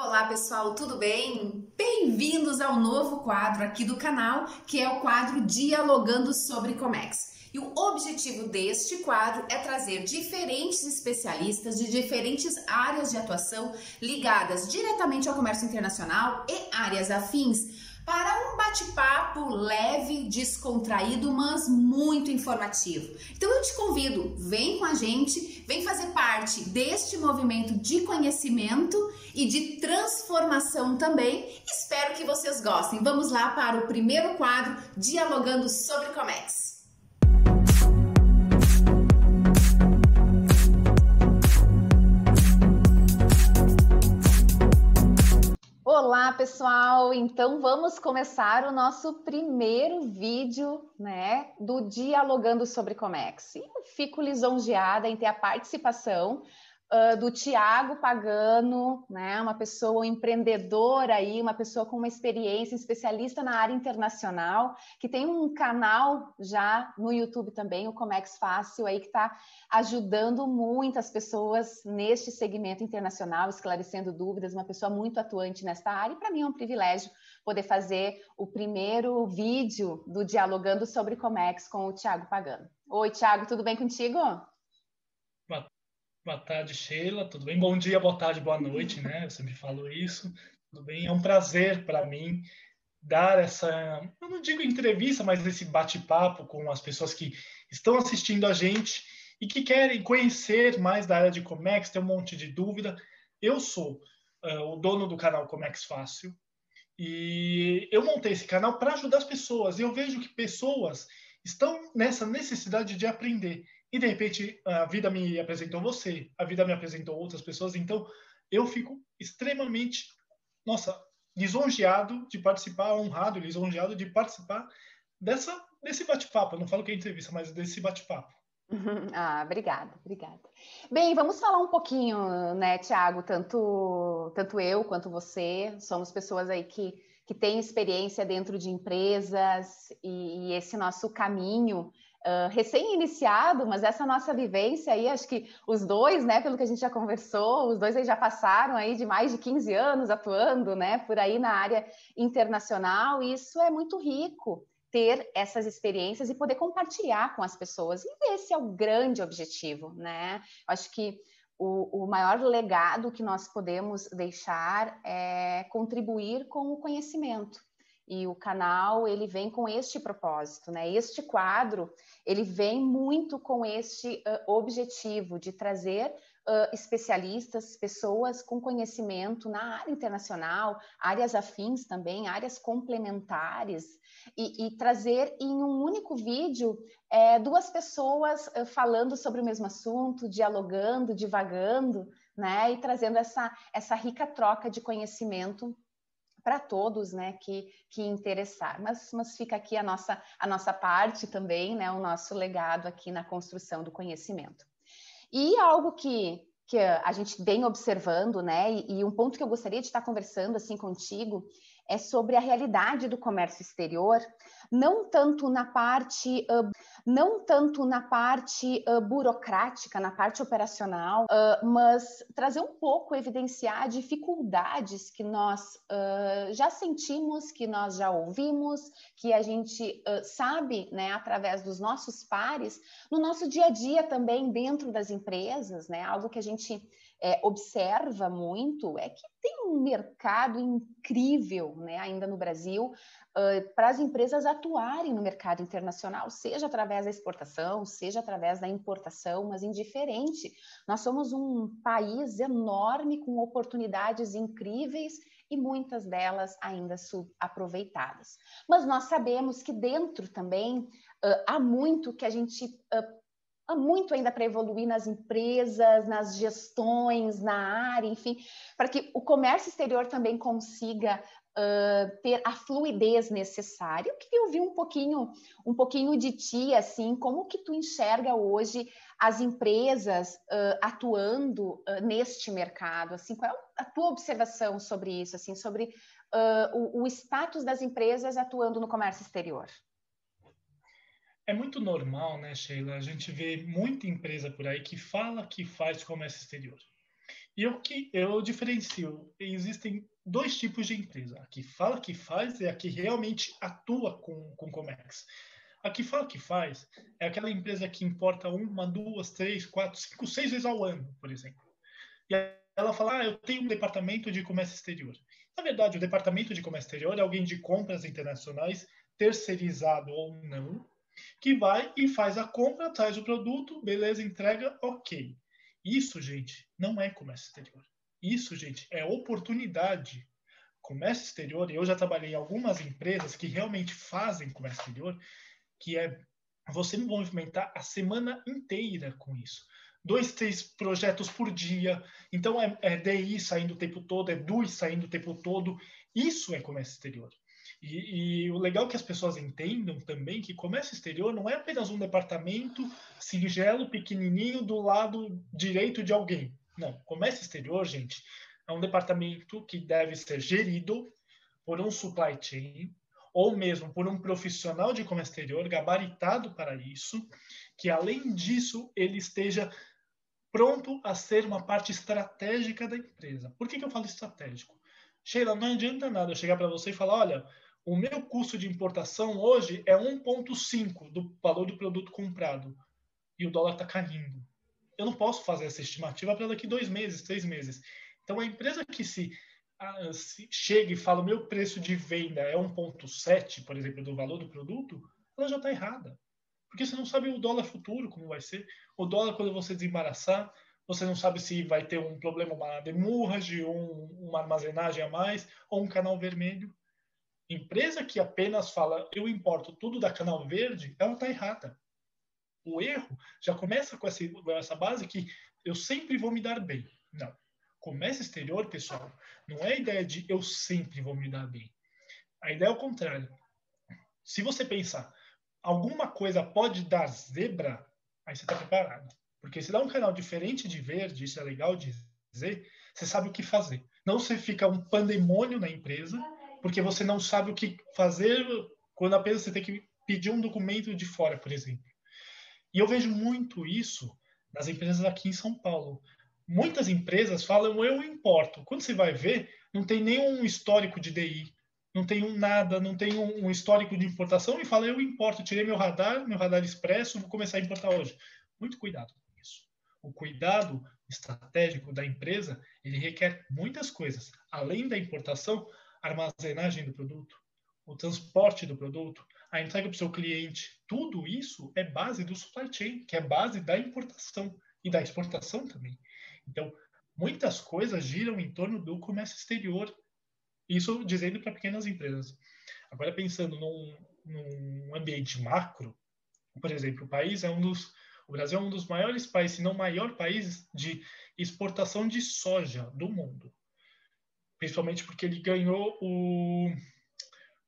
Olá pessoal, tudo bem? Bem-vindos ao novo quadro aqui do canal, que é o quadro Dialogando sobre Comex. E o objetivo deste quadro é trazer diferentes especialistas de diferentes áreas de atuação ligadas diretamente ao comércio internacional e áreas afins para um bate-papo leve, descontraído, mas muito informativo. Então eu te convido, vem com a gente, vem fazer parte deste movimento de conhecimento e de transformação também. Espero que vocês gostem. Vamos lá para o primeiro quadro, Dialogando sobre Comex. Olá, pessoal! Então vamos começar o nosso primeiro vídeo, né, do Dialogando sobre Comex. E eu fico lisonjeada em ter a participação do Thiago Pagano, né, uma pessoa empreendedora aí, uma pessoa com uma experiência, especialista na área internacional, que tem um canal já no YouTube também, o Comex Fácil, aí que está ajudando muitas pessoas neste segmento internacional, esclarecendo dúvidas, uma pessoa muito atuante nesta área, e para mim é um privilégio poder fazer o primeiro vídeo do Dialogando sobre Comex com o Thiago Pagano. Oi, Thiago, tudo bem contigo? Boa tarde, Sheila. Tudo bem? Bom dia, boa tarde, boa noite, né? Eu sempre falo isso. Tudo bem? É um prazer para mim dar essa, eu não digo entrevista, mas esse bate-papo com as pessoas que estão assistindo a gente e que querem conhecer mais da área de Comex, tem um monte de dúvida. Eu sou o dono do canal Comex Fácil e eu montei esse canal para ajudar as pessoas. E eu vejo que pessoas estão nessa necessidade de aprender. E de repente a vida me apresentou você, a vida me apresentou outras pessoas. Então eu fico extremamente, nossa, lisonjeado de participar, honrado e lisonjeado de participar desse bate-papo. Eu não falo que é entrevista, mas desse bate-papo. Ah, obrigada, obrigada. Bem, vamos falar um pouquinho, né, Thiago? Tanto eu quanto você somos pessoas aí que têm experiência dentro de empresas e esse nosso caminho recém-iniciado, mas essa nossa vivência aí, acho que os dois, né, pelo que a gente já conversou, os dois aí já passaram aí de mais de 15 anos atuando, né, por aí na área internacional, e isso é muito rico ter essas experiências e poder compartilhar com as pessoas. E esse é o grande objetivo, né? Acho que o maior legado que nós podemos deixar é contribuir com o conhecimento. E o canal, ele vem com este propósito, né? Este quadro, ele vem muito com este objetivo de trazer especialistas, pessoas com conhecimento na área internacional, áreas afins também, áreas complementares, e trazer em um único vídeo duas pessoas falando sobre o mesmo assunto, dialogando, divagando, né? E trazendo essa rica troca de conhecimento para todos, né, que interessar. Mas fica aqui a nossa parte também, né, o nosso legado aqui na construção do conhecimento. E algo que a gente vem observando, né, e um ponto que eu gostaria de estar conversando assim contigo é sobre a realidade do comércio exterior, não tanto na parte burocrática, na parte operacional, mas trazer um pouco, evidenciar dificuldades que nós já sentimos, que nós já ouvimos, que a gente sabe, né, através dos nossos pares, no nosso dia a dia também dentro das empresas, né, algo que a gente observa muito é que tem um mercado incrível, né, ainda no Brasil, para as empresas atuarem no mercado internacional, seja através da exportação, seja através da importação, mas indiferente. Nós somos um país enorme com oportunidades incríveis e muitas delas ainda subaproveitadas. Mas nós sabemos que dentro também há muito que a gente há muito ainda para evoluir nas empresas, nas gestões, na área, enfim, para que o comércio exterior também consiga ter a fluidez necessária. Eu queria ouvir um pouquinho de ti, assim, como que tu enxerga hoje as empresas atuando neste mercado, assim, qual é a tua observação sobre isso, assim, sobre o status das empresas atuando no comércio exterior? É muito normal, né, Sheila? A gente vê muita empresa por aí que fala que faz comércio exterior. E o que eu diferencio? Existem dois tipos de empresa. A que fala que faz e a que realmente atua com Comex. A que fala que faz é aquela empresa que importa uma, duas, três, quatro, cinco, seis vezes ao ano, por exemplo. E ela fala, eu tenho um departamento de comércio exterior. Na verdade, o departamento de comércio exterior é alguém de compras internacionais, terceirizado ou não, que vai e faz a compra, traz o produto, beleza, entrega, ok. Isso, gente, não é comércio exterior. Isso, gente, é oportunidade. Comércio exterior, eu já trabalhei em algumas empresas que realmente fazem comércio exterior, que é você movimentar a semana inteira com isso. 2, 3 projetos por dia. Então, é DI saindo o tempo todo, é DUI saindo o tempo todo. Isso é comércio exterior. E o legal é que as pessoas entendam também que comércio exterior não é apenas um departamento singelo, pequenininho, do lado direito de alguém. Não, comércio exterior, gente, é um departamento que deve ser gerido por um supply chain, ou mesmo por um profissional de comércio exterior gabaritado para isso, que além disso ele esteja pronto a ser uma parte estratégica da empresa. Por que eu falo estratégico? Sheila, não adianta nada eu chegar para você e falar, olha, o meu custo de importação hoje é 1,5 do valor do produto comprado e o dólar está caindo. Eu não posso fazer essa estimativa para daqui 2 meses, 3 meses. Então, a empresa que se chega e fala o meu preço de venda é 1,7, por exemplo, do valor do produto, ela já está errada. Porque você não sabe o dólar futuro, como vai ser. O dólar, quando você desembaraçar, você não sabe se vai ter um problema, uma demurrage, uma armazenagem a mais, ou um canal vermelho. Empresa que apenas fala, eu importo tudo da canal verde, ela está errada. O erro já começa com essa base que eu sempre vou me dar bem. Não. Comércio exterior, pessoal, não é a ideia de eu sempre vou me dar bem. A ideia é o contrário. Se você pensar, alguma coisa pode dar zebra, aí você está preparado. Porque se dá um canal diferente de verde, isso é legal dizer, você sabe o que fazer. Não você fica um pandemônio na empresa, porque você não sabe o que fazer quando apenas você tem que pedir um documento de fora, por exemplo. E eu vejo muito isso nas empresas aqui em São Paulo. Muitas empresas falam, eu importo. Quando você vai ver, não tem nenhum histórico de DI, não tem nada, não tem um histórico de importação e fala, eu importo, tirei meu radar expresso, vou começar a importar hoje. Muito cuidado com isso. O cuidado estratégico da empresa, ele requer muitas coisas. Além da importação, a armazenagem do produto, o transporte do produto, a entrega para o seu cliente, tudo isso é base do supply chain, que é base da importação e da exportação também. Então, muitas coisas giram em torno do comércio exterior. Isso dizendo para pequenas empresas. Agora, pensando num ambiente macro, por exemplo, o Brasil é um dos maiores países, se não o maior país de exportação de soja do mundo. Principalmente porque ele ganhou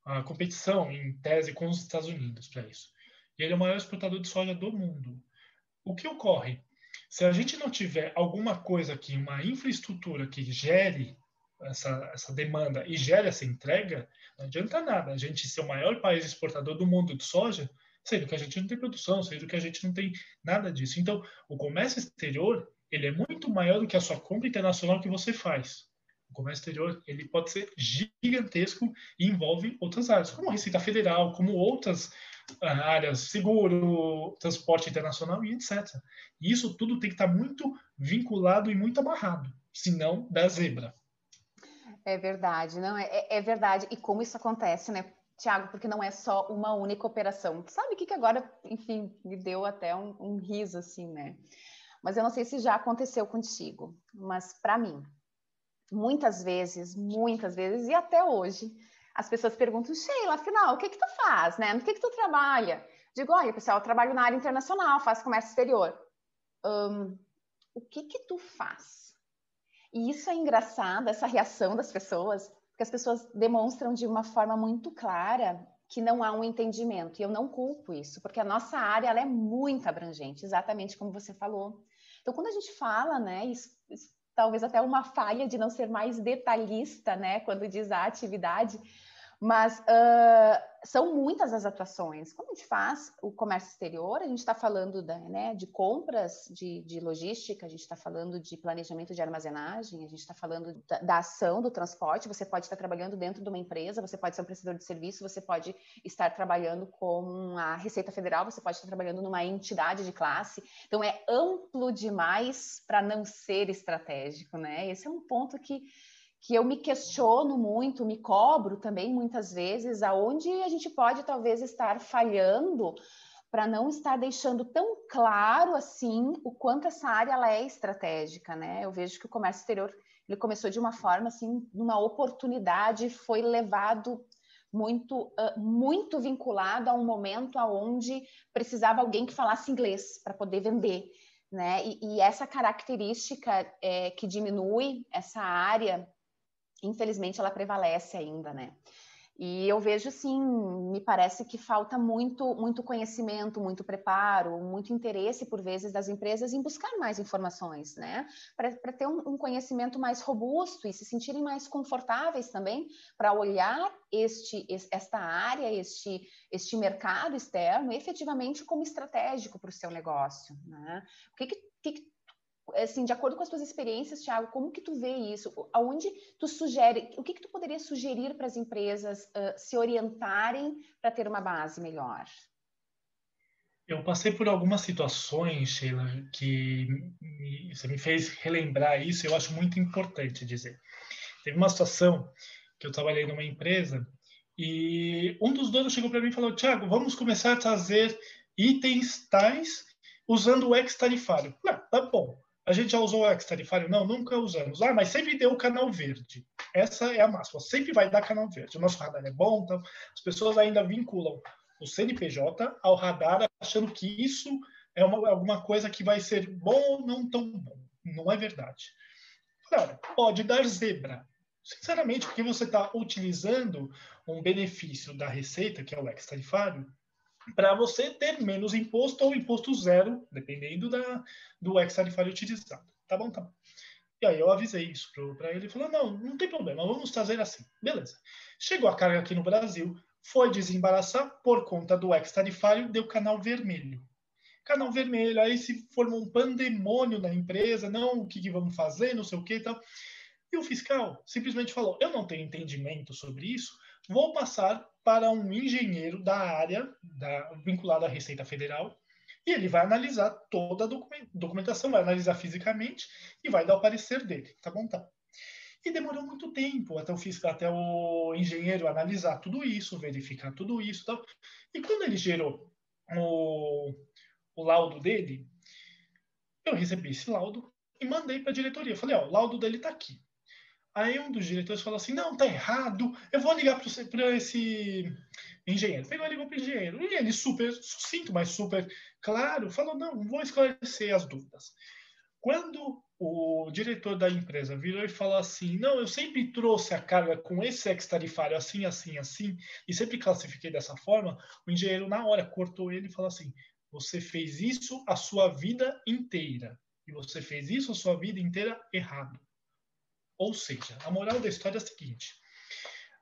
a competição, em tese, com os Estados Unidos para isso. E ele é o maior exportador de soja do mundo. O que ocorre? Se a gente não tiver alguma coisa aqui, uma infraestrutura que gere essa demanda e gere essa entrega, não adianta nada a gente ser o maior país exportador do mundo de soja, sendo que a gente não tem produção, sendo que a gente não tem nada disso. Então, o comércio exterior, ele é muito maior do que a sua compra internacional que você faz. O comércio exterior, ele pode ser gigantesco e envolve outras áreas, como a Receita Federal, como outras áreas, seguro, transporte internacional e etc. E isso tudo tem que estar muito vinculado e muito amarrado, senão dá zebra. É verdade, não é verdade. E como isso acontece, né, Tiago? Porque não é só uma única operação. Sabe o que agora, enfim, me deu até um riso assim, né? Mas eu não sei se já aconteceu contigo, mas para mim, muitas vezes, e até hoje, as pessoas perguntam, Sheila, afinal, o que tu faz, né? No que tu trabalha? Digo, olha, pessoal, eu trabalho na área internacional, faço comércio exterior. O que tu faz? E isso é engraçado, essa reação das pessoas, porque as pessoas demonstram de uma forma muito clara que não há um entendimento. E eu não culpo isso, porque a nossa área ela é muito abrangente, exatamente como você falou. Então, quando a gente fala, né, isso talvez até uma falha de não ser mais detalhista, né, quando diz a atividade, Mas são muitas as atuações. Quando a gente faz o comércio exterior, a gente está falando de compras, de logística, a gente está falando de planejamento de armazenagem, a gente está falando da ação do transporte. Você pode estar trabalhando dentro de uma empresa, você pode ser um prestador de serviço, você pode estar trabalhando com a Receita Federal, você pode estar trabalhando numa entidade de classe. Então, é amplo demais para não ser estratégico, né? Esse é um ponto que eu me questiono muito, me cobro também muitas vezes, aonde a gente pode talvez estar falhando para não estar deixando tão claro assim o quanto essa área ela é estratégica, né? Eu vejo que o comércio exterior ele começou de uma forma assim, uma oportunidade, foi levado muito vinculado a um momento onde precisava alguém que falasse inglês para poder vender, né? E essa característica que diminui essa área, infelizmente, ela prevalece ainda, né? E eu vejo, sim, me parece que falta muito conhecimento, muito preparo, muito interesse, por vezes, das empresas em buscar mais informações, né? Para ter um conhecimento mais robusto e se sentirem mais confortáveis também para olhar esta área, este mercado externo, efetivamente como estratégico para o seu negócio, né? O que assim, de acordo com as tuas experiências, Thiago, como que tu vê isso? Aonde tu sugere, o que tu poderia sugerir para as empresas se orientarem para ter uma base melhor? Eu passei por algumas situações, Sheila, que você me fez relembrar isso, e eu acho muito importante dizer. Teve uma situação que eu trabalhei numa empresa e um dos donos chegou para mim e falou: Thiago, vamos começar a trazer itens tais usando o ex-tarifário. Não, tá bom. A gente já usou o ex-tarifário? Não, nunca usamos. Ah, mas sempre deu o canal verde. Essa é a máxima. Sempre vai dar canal verde. O nosso radar é bom, então as pessoas ainda vinculam o CNPJ ao radar, achando que isso é alguma coisa que vai ser bom ou não tão bom. Não é verdade. Claro, pode dar zebra. Sinceramente, porque você está utilizando um benefício da Receita, que é o ex-tarifário, para você ter menos imposto ou imposto zero, dependendo do ex-tarifário utilizado. Tá bom, tá bom. E aí eu avisei isso para ele, ele falou, não tem problema, vamos trazer assim. Beleza. Chegou a carga aqui no Brasil, foi desembaraçar por conta do ex-tarifário, deu canal vermelho. Canal vermelho, aí se formou um pandemônio na empresa, não, o que vamos fazer, não sei o que e tal. E o fiscal simplesmente falou, eu não tenho entendimento sobre isso, vou passar para um engenheiro da área vinculado à Receita Federal, e ele vai analisar toda a documentação, vai analisar fisicamente e vai dar o parecer dele. Tá bom, tá. E demorou muito tempo até o engenheiro analisar tudo isso, verificar tudo isso. Tal. E quando ele gerou o laudo dele, eu recebi esse laudo e mandei para a diretoria. Falei, ó, o laudo dele está aqui. Aí um dos diretores falou assim, não, tá errado, eu vou ligar para esse engenheiro. Pegou e ligou para o engenheiro. E ele super sucinto, mas super claro, falou, não, vou esclarecer as dúvidas. Quando o diretor da empresa virou e falou assim, não, eu sempre trouxe a carga com esse ex-tarifário assim, assim, assim, e sempre classifiquei dessa forma, o engenheiro na hora cortou ele e falou assim, você fez isso a sua vida inteira, e você fez isso a sua vida inteira errado. Ou seja, a moral da história é a seguinte,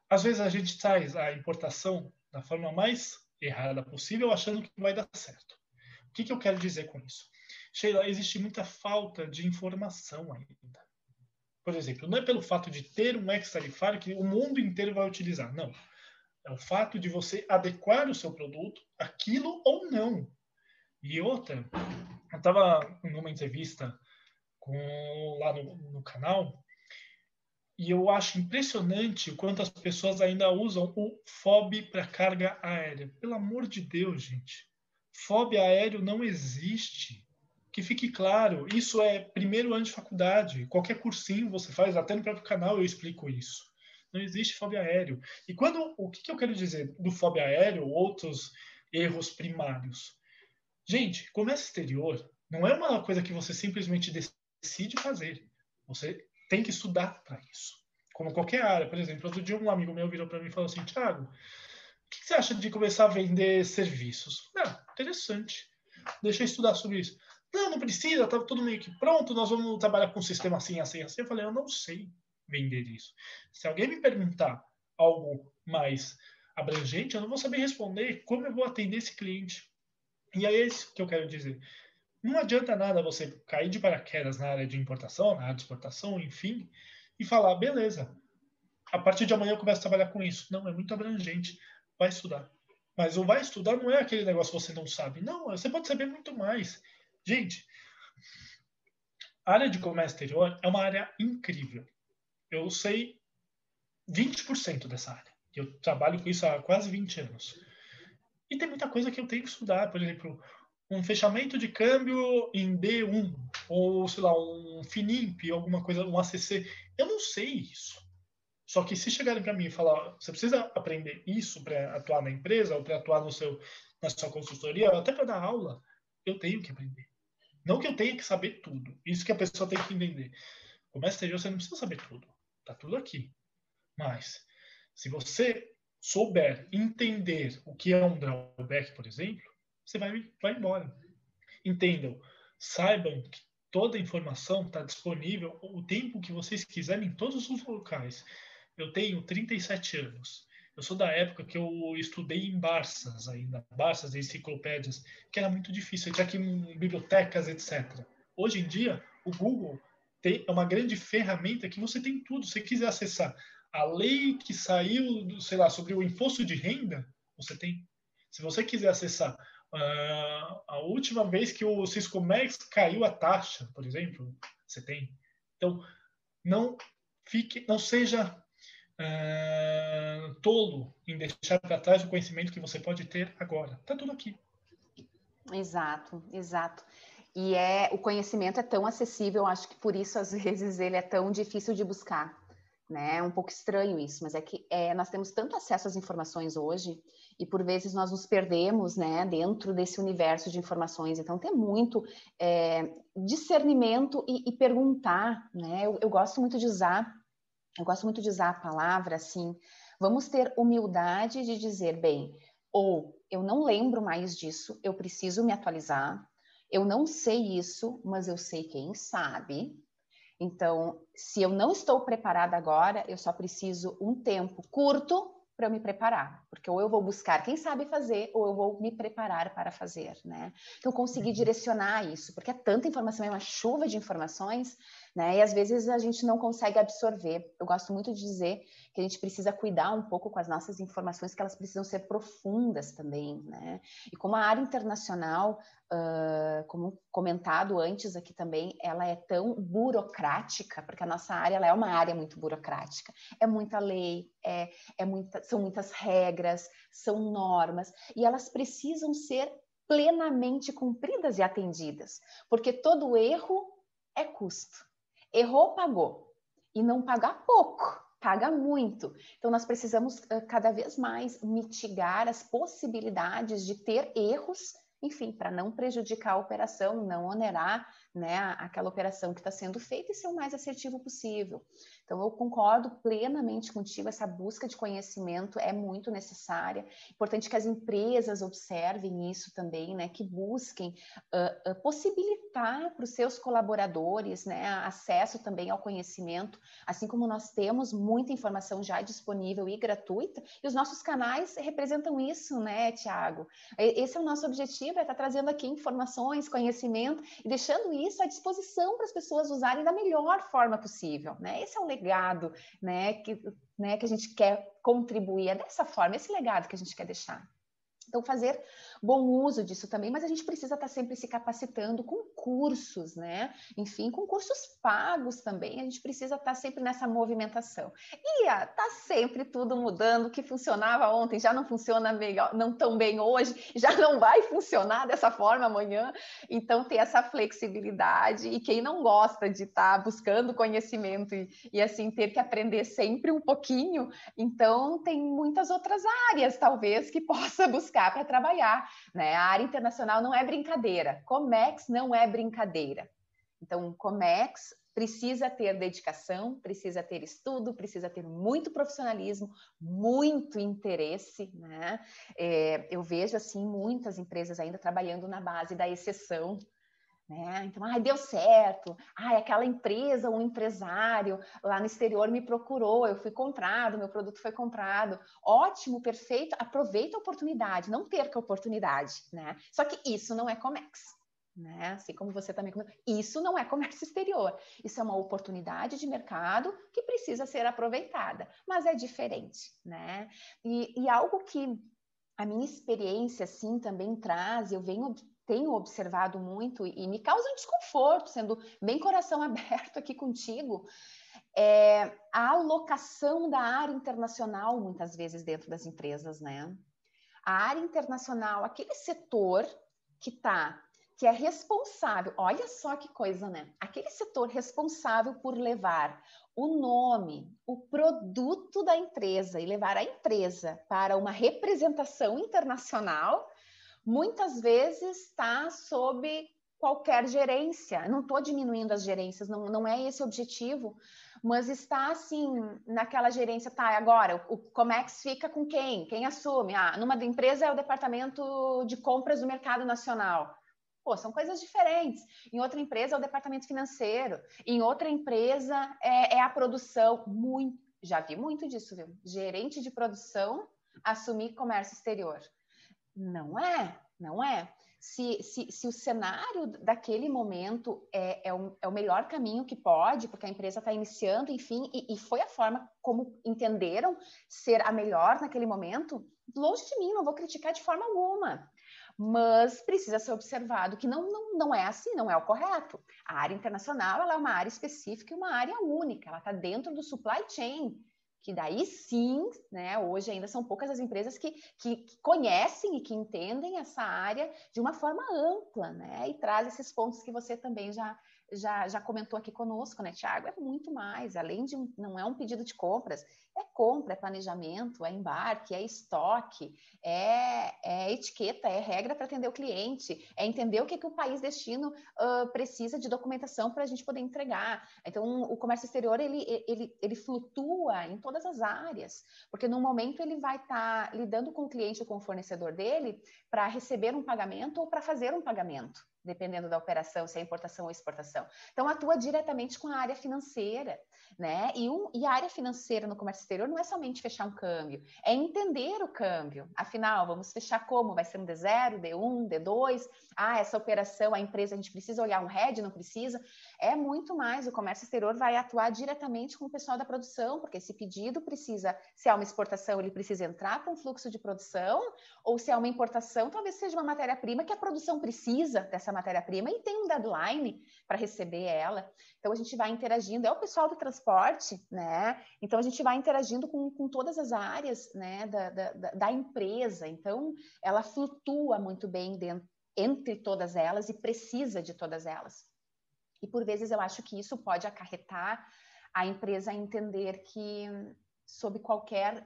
às vezes a gente traz a importação da forma mais errada possível, achando que vai dar certo. O que eu quero dizer com isso? Sheila, existe muita falta de informação ainda. Por exemplo, não é pelo fato de ter um ex-tarifário que o mundo inteiro vai utilizar, não. É o fato de você adequar o seu produto àquilo ou não. E outra, eu estava numa entrevista lá no canal e eu acho impressionante o quanto as pessoas ainda usam o FOB para carga aérea. Pelo amor de Deus, gente. FOB aéreo não existe. Que fique claro, isso é primeiro ano de faculdade. Qualquer cursinho você faz, até no próprio canal eu explico isso. Não existe FOB aéreo. E o que eu quero dizer do FOB aéreo, outros erros primários? Gente, comércio exterior não é uma coisa que você simplesmente decide fazer. Você tem que estudar para isso. Como qualquer área. Por exemplo, outro dia um amigo meu virou para mim e falou assim, Thiago, o que você acha de começar a vender serviços? Interessante. Deixa eu estudar sobre isso. Não precisa, tá tudo meio que pronto, nós vamos trabalhar com um sistema assim, assim, assim. Eu falei, eu não sei vender isso. Se alguém me perguntar algo mais abrangente, eu não vou saber responder como eu vou atender esse cliente. E é isso que eu quero dizer. Não adianta nada você cair de paraquedas na área de importação, na área de exportação, enfim, e falar, beleza, a partir de amanhã eu começo a trabalhar com isso. Não, é muito abrangente. Vai estudar. Mas o vai estudar não é aquele negócio que você não sabe. Não, você pode saber muito mais. Gente, a área de comércio exterior é uma área incrível. Eu sei 20% dessa área. Eu trabalho com isso há quase 20 anos. E tem muita coisa que eu tenho que estudar. Por exemplo, um fechamento de câmbio em D1, ou, sei lá, um FINIMP, alguma coisa, um ACC. Eu não sei isso. Só que se chegarem para mim e falar, você precisa aprender isso para atuar na empresa, ou para atuar na sua consultoria, até para dar aula, eu tenho que aprender. Não que eu tenha que saber tudo. Isso que a pessoa tem que entender. Comércio exterior, você não precisa saber tudo. Tá tudo aqui. Mas, se você souber entender o que é um drawback, por exemplo, você vai embora. Entendam, saibam que toda a informação está disponível o tempo que vocês quiserem em todos os locais. Eu tenho 37 anos. Eu sou da época que eu estudei em Barças ainda, Barças e enciclopédias, que era muito difícil, eu tinha que ir em bibliotecas, etc. Hoje em dia, o Google é uma grande ferramenta que você tem tudo. Se você quiser acessar a lei que saiu, sei lá, sobre o imposto de renda, você tem. Se você quiser acessar a última vez que o Siscomex caiu a taxa, por exemplo, você tem. Então, não seja tolo em deixar para trás o conhecimento que você pode ter agora. Está tudo aqui. Exato, exato. E o conhecimento é tão acessível, acho que por isso, às vezes, ele é tão difícil de buscar. Né? É um pouco estranho isso, mas é que nós temos tanto acesso às informações hoje e por vezes nós nos perdemos, né, dentro desse universo de informações. Então tem muito discernimento e perguntar, né? Eu gosto muito de usar a palavra assim. Vamos ter humildade de dizer, bem, ou eu não lembro mais disso, eu preciso me atualizar. Eu não sei isso, mas eu sei quem sabe. Então, se eu não estou preparada agora, eu só preciso um tempo curto para eu me preparar, porque ou eu vou buscar quem sabe fazer, ou eu vou me preparar para fazer, né? Então, conseguir direcionar isso, porque é tanta informação, é uma chuva de informações, né? E às vezes a gente não consegue absorver. Eu gosto muito de dizer que a gente precisa cuidar um pouco com as nossas informações, que elas precisam ser profundas também, né? E como a área internacional, como comentado antes aqui também, ela é tão burocrática, porque a nossa área ela é uma área muito burocrática. É muita lei, são muitas regras, são normas, e elas precisam ser plenamente cumpridas e atendidas, porque todo erro é custo. Errou, pagou. E não pagar pouco, paga muito. Então, nós precisamos cada vez mais mitigar as possibilidades de ter erros, enfim, para não prejudicar a operação, não onerar, né, aquela operação que está sendo feita e ser o mais assertivo possível. Então, eu concordo plenamente contigo, essa busca de conhecimento é muito necessária. Importante que as empresas observem isso também, né, que busquem possibilitar para os seus colaboradores, né, acesso também ao conhecimento, assim como nós temos muita informação já disponível e gratuita, e os nossos canais representam isso, né, Tiago? Esse é o nosso objetivo, é estar trazendo aqui informações, conhecimento e deixando isso à disposição para as pessoas usarem da melhor forma possível, né? Esse é o legado, né, que a gente quer contribuir, é dessa forma, esse legado que a gente quer deixar. Então, fazer bom uso disso também, mas a gente precisa estar sempre se capacitando com cursos, né? Enfim, com cursos pagos também, a gente precisa estar sempre nessa movimentação. E tá sempre tudo mudando, o que funcionava ontem já não funciona melhor, não tão bem hoje, já não vai funcionar dessa forma amanhã. Então, ter essa flexibilidade e quem não gosta de estar buscando conhecimento e assim, ter que aprender sempre um pouquinho, então tem muitas outras áreas, talvez, que possa buscar para trabalhar, né? A área internacional não é brincadeira, Comex não é brincadeira. Então, Comex precisa ter dedicação, precisa ter estudo, precisa ter muito profissionalismo, muito interesse, né? Eu vejo, assim, muitas empresas ainda trabalhando na base da exceção, né? Então, deu certo. Aquela empresa, um empresário lá no exterior me procurou, eu fui comprado, meu produto foi comprado. Ótimo, perfeito. Aproveita a oportunidade, não perca a oportunidade, né? Só que isso não é Comex, né? Assim como você também comentou, isso não é comércio exterior. Isso é uma oportunidade de mercado que precisa ser aproveitada, mas é diferente, né? E algo que a minha experiência, assim, também traz, tenho observado muito e me causa um desconforto, sendo bem coração aberto aqui contigo, a alocação da área internacional, muitas vezes, dentro das empresas, né? A área internacional, aquele setor que é responsável, olha só que coisa, né? Aquele setor responsável por levar o nome, o produto da empresa e levar a empresa para uma representação internacional, muitas vezes está sob qualquer gerência. Não estou diminuindo as gerências, não é esse o objetivo, mas está assim, naquela gerência, agora o Comex fica com quem? Quem assume? Numa empresa é o departamento de compras do mercado nacional. Pô, são coisas diferentes. Em outra empresa é o departamento financeiro, em outra empresa é a produção. Já vi muito disso, viu? Gerente de produção assumir comércio exterior. Não é. Se o cenário daquele momento é o melhor caminho que pode, porque a empresa está iniciando, enfim, e foi a forma como entenderam ser a melhor naquele momento, longe de mim, não vou criticar de forma alguma. Mas precisa ser observado que não é assim, não é o correto. A área internacional ela é uma área específica e uma área única, ela está dentro do supply chain, que daí sim, né, hoje ainda são poucas as empresas que conhecem e que entendem essa área de uma forma ampla, né, e traz esses pontos que você também já comentou aqui conosco, né, Thiago? É muito mais, além de não é um pedido de compras, é compra, é planejamento, é embarque, é estoque, é etiqueta, é regra para atender o cliente, é entender o que o país destino precisa de documentação para a gente poder entregar. Então, o comércio exterior, ele flutua em todas as áreas, porque no momento ele vai estar lidando com o cliente ou com o fornecedor dele para receber um pagamento ou para fazer um pagamento, dependendo da operação, se é importação ou exportação. Então, atua diretamente com a área financeira, né? E a área financeira no comércio exterior não é somente fechar um câmbio, é entender o câmbio. Afinal, vamos fechar como? Vai ser um D0, D1, D2? Essa operação, a empresa, a gente precisa olhar um head, não precisa? É muito mais. O comércio exterior vai atuar diretamente com o pessoal da produção, porque esse pedido precisa, se é uma exportação, ele precisa entrar para um fluxo de produção, ou se é uma importação, talvez seja uma matéria-prima que a produção precisa dessa matéria-prima e tem um deadline para receber ela. Então, a gente vai interagindo, é o pessoal do transporte, né? Então, a gente vai interagindo com todas as áreas, né, da empresa. Então, ela flutua muito bem entre todas elas e precisa de todas elas. E, por vezes, eu acho que isso pode acarretar a empresa a entender que, sob qualquer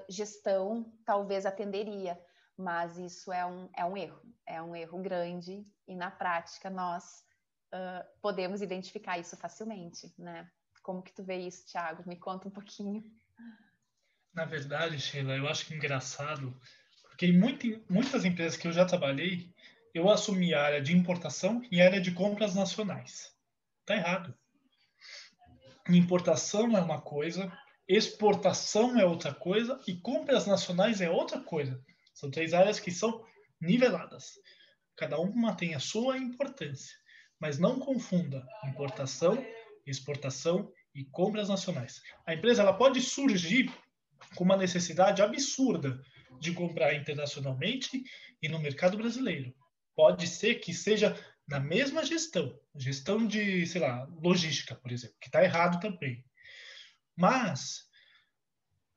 gestão, talvez atenderia, mas isso é um erro grande e, na prática, nós podemos identificar isso facilmente, né? Como que tu vê isso, Thiago? Me conta um pouquinho. Na verdade, Sheila, eu acho que é engraçado, porque em muitas empresas que eu já trabalhei, eu assumi a área de importação e a área de compras nacionais. Tá errado. Importação é uma coisa, exportação é outra coisa e compras nacionais é outra coisa. São três áreas que são niveladas. Cada uma tem a sua importância, mas não confunda importação, exportação e compras nacionais. A empresa ela pode surgir com uma necessidade absurda de comprar internacionalmente e no mercado brasileiro. Pode ser que seja na mesma gestão de, sei lá, logística, por exemplo, que está errado também. Mas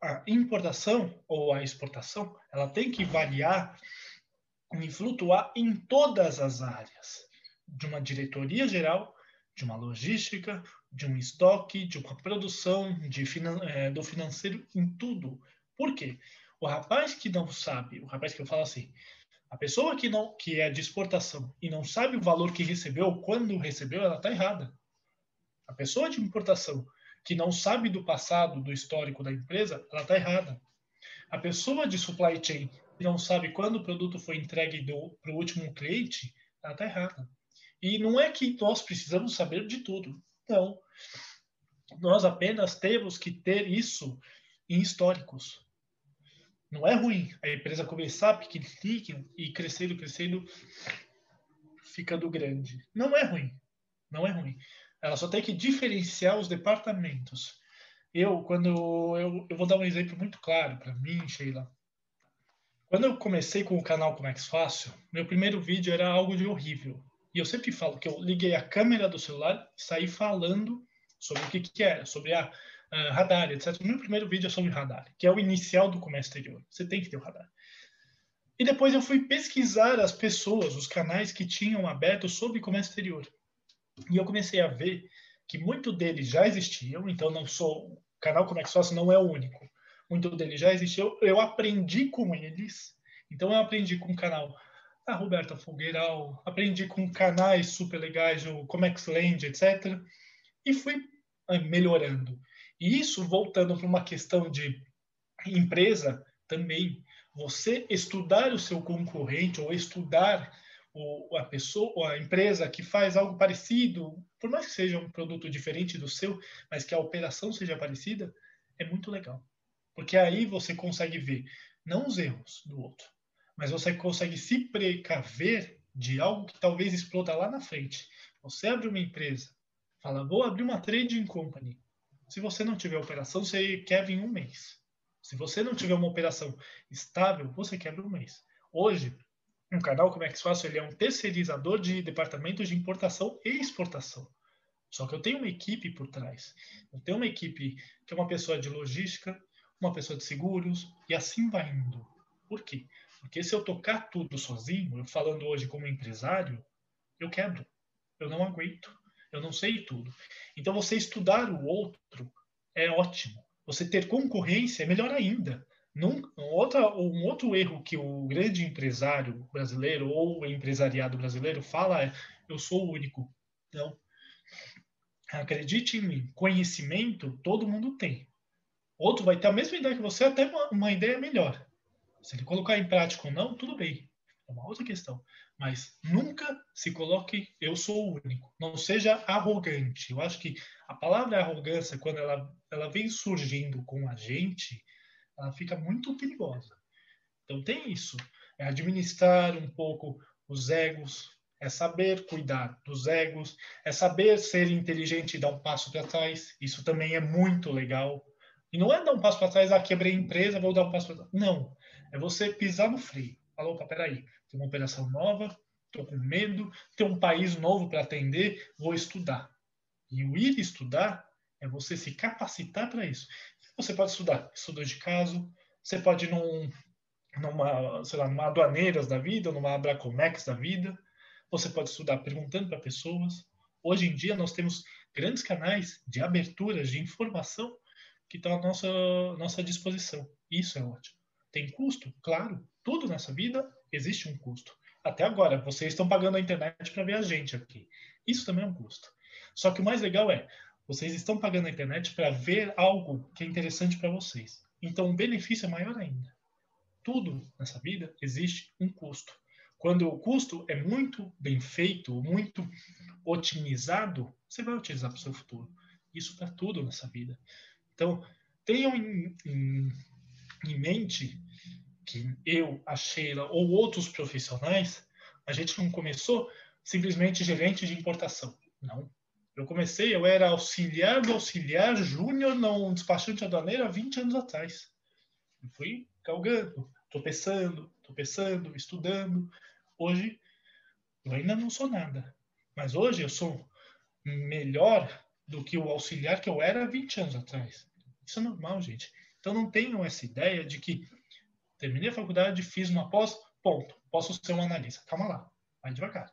a importação ou a exportação, ela tem que variar e flutuar em todas as áreas, de uma diretoria geral, de uma logística, de um estoque, de uma produção, do financeiro, em tudo. Por quê? O rapaz que não sabe, o rapaz que eu falo assim, a pessoa que é de exportação e não sabe o valor que recebeu, quando recebeu, ela está errada. A pessoa de importação que não sabe do passado, do histórico da empresa, ela está errada. A pessoa de supply chain que não sabe quando o produto foi entregue para o último cliente, ela está errada. E não é que nós precisamos saber de tudo. Não. Nós apenas temos que ter isso em históricos. Não é ruim a empresa começar pequenininha e crescendo, crescendo, ficando grande. Não é ruim. Não é ruim. Ela só tem que diferenciar os departamentos. Eu vou dar um exemplo muito claro para mim, Sheila. Quando eu comecei com o canal Comex Fácil, meu primeiro vídeo era algo de horrível. E eu sempre falo que eu liguei a câmera do celular e saí falando sobre o que era, sobre a radar, etc. O meu primeiro vídeo é sobre radar, que é o inicial do comércio exterior. Você tem que ter o radar. E depois eu fui pesquisar as pessoas, os canais que tinham aberto sobre comércio exterior. E eu comecei a ver que muito deles já existiam, então não sou o canal Comex Fácil não é o único. Muito deles já existiu, eu aprendi com eles. Então eu aprendi com o canal da Roberta Fogueiral, aprendi com canais super legais, o Comexland, etc. E fui melhorando. E isso, voltando para uma questão de empresa, também, você estudar o seu concorrente ou estudar a pessoa, a empresa que faz algo parecido, por mais que seja um produto diferente do seu, mas que a operação seja parecida, é muito legal. Porque aí você consegue ver não os erros do outro, mas você consegue se precaver de algo que talvez exploda lá na frente. Você abre uma empresa, fala, vou abrir uma trading company. Se você não tiver operação, você quebra em um mês. Se você não tiver uma operação estável, você quebra um mês. Hoje, um canal como é que faço? Ele é um terceirizador de departamentos de importação e exportação. Só que eu tenho uma equipe por trás. Eu tenho uma equipe que é uma pessoa de logística, uma pessoa de seguros, e assim vai indo. Por quê? Porque se eu tocar tudo sozinho, eu falando hoje como empresário, eu quebro. Eu não aguento. Eu não sei tudo. Então, você estudar o outro é ótimo. Você ter concorrência é melhor ainda. Um outro erro que o grande empresário brasileiro ou o empresariado brasileiro fala é: eu sou o único. Não. Acredite em mim, conhecimento todo mundo tem. Outro vai ter a mesma ideia que você, até uma ideia melhor. Se ele colocar em prática ou não, tudo bem. É uma outra questão. Mas nunca se coloque eu sou o único. Não seja arrogante. Eu acho que a palavra arrogância, quando ela vem surgindo com a gente, ela fica muito perigosa. Então tem isso. É administrar um pouco os egos, é saber cuidar dos egos, é saber ser inteligente e dar um passo para trás. Isso também é muito legal. E não é dar um passo para trás, quebrei a empresa, vou dar um passo para trás. Não. É você pisar no freio. Falou, opa, peraí, tem uma operação nova, estou com medo, tem um país novo para atender, vou estudar. E o ir estudar é você se capacitar para isso. Você pode estudar estudo de caso, você pode ir numa, sei lá, numa Aduaneiras da vida, numa Abracomex da vida. Você pode estudar perguntando para pessoas. Hoje em dia nós temos grandes canais de aberturas de informação que estão à nossa disposição. Isso é ótimo. Tem custo? Claro. Tudo nessa vida existe um custo. Até agora, vocês estão pagando a internet para ver a gente aqui. Isso também é um custo. Só que o mais legal é, vocês estão pagando a internet para ver algo que é interessante para vocês. Então, o benefício é maior ainda. Tudo nessa vida existe um custo. Quando o custo é muito bem feito, muito otimizado, você vai utilizar para o seu futuro. Isso para tudo nessa vida. Então, tenham em mente que eu, a Sheila ou outros profissionais, a gente não começou simplesmente gerente de importação. Não. Eu era auxiliar do auxiliar júnior num despachante aduaneiro há 20 anos atrás. Eu fui galgando, tropeçando, estudando. Hoje, eu ainda não sou nada. Mas hoje eu sou melhor do que o auxiliar que eu era há 20 anos atrás. Isso é normal, gente. Então não tenham essa ideia de que terminei a faculdade, fiz uma pós, ponto, posso ser um analista. Calma lá, vai devagar.